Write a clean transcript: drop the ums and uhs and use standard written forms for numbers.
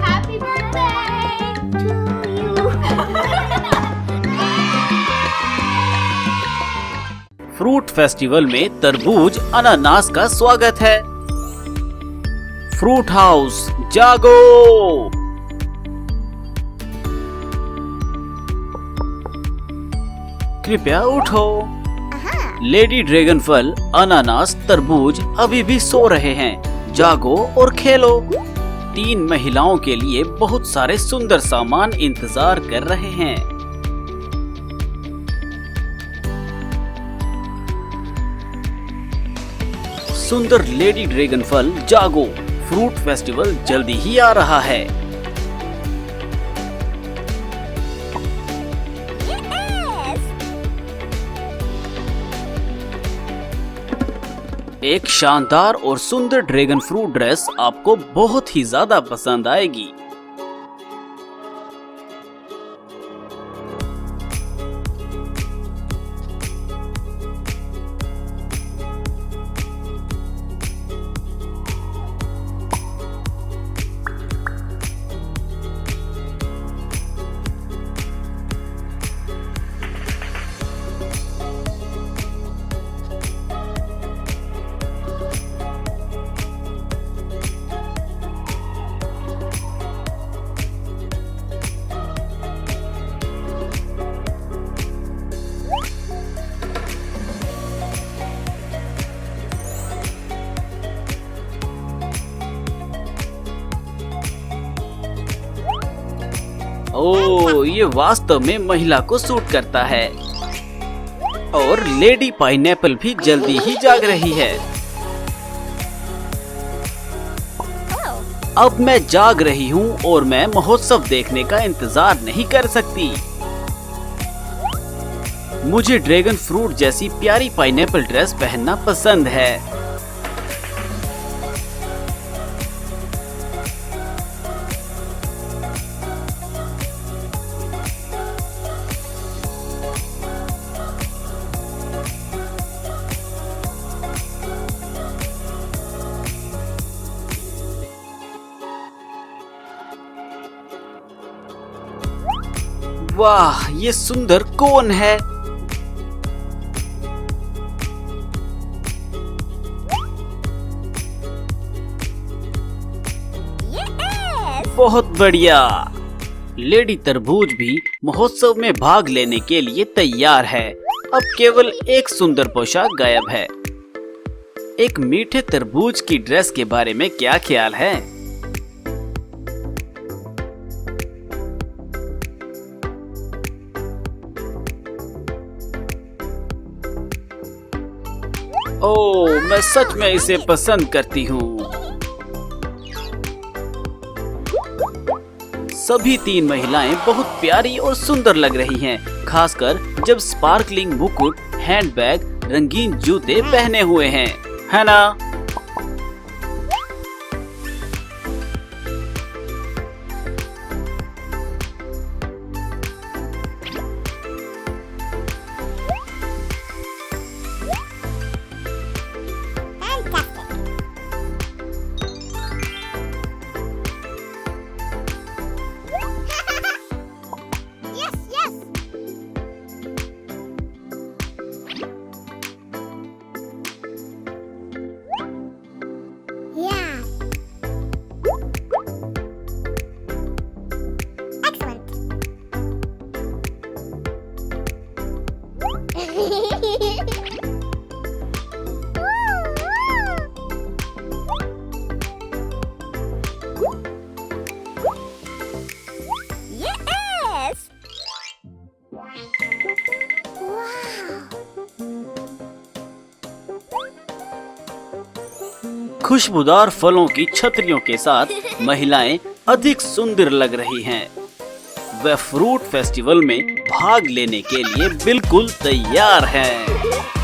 Happy birthday to you. Fruit festival में तरबूज अनानास का स्वागत है। फ्रूट हाउस जागो। कृपया उठो। लेडी ड्रैगन फल, अनानास, तरबूज अभी भी सो रहे हैं। जागो और खेलो। 3 महिलाओं के लिए बहुत सारे सुंदर सामान इंतजार कर रहे हैं। सुंदर लेडी ड्रैगन फल जागो। फ्रूट फेस्टिवल जल्दी ही आ रहा है। एक शानदार और सुंदर ड्रैगन फ्रूट ड्रेस आपको बहुत ही ज्यादा पसंद आएगी। ओह, ये वास्तव में महिला को सूट करता है। और लेडी पाइनएप्पल भी जल्दी ही जाग रही है। अब मैं जाग रही हूँ और मैं महोत्सव देखने का इंतजार नहीं कर सकती। मुझे ड्रैगन फ्रूट जैसी प्यारी पाइनएप्पल ड्रेस पहनना पसंद है। वाह, ये सुंदर कौन है? बहुत बढ़िया। लेडी तरबूज भी महोत्सव में भाग लेने के लिए तैयार है। अब केवल एक सुंदर पोशाक गायब है। एक मीठे तरबूज की ड्रेस के बारे में क्या ख्याल है? ओह, मैं सच में इसे पसंद करती हूँ। सभी तीन महिलाएं बहुत प्यारी और सुंदर लग रही हैं, खासकर जब स्पार्कलिंग मुकुट, हैंडबैग, रंगीन जूते पहने हुए हैं, है ना? खुशबूदार फलों की छतरियों के साथ महिलाएं अधिक सुंदर लग रही हैं। वे फ्रूट फेस्टिवल में भाग लेने के लिए बिल्कुल तैयार हैं।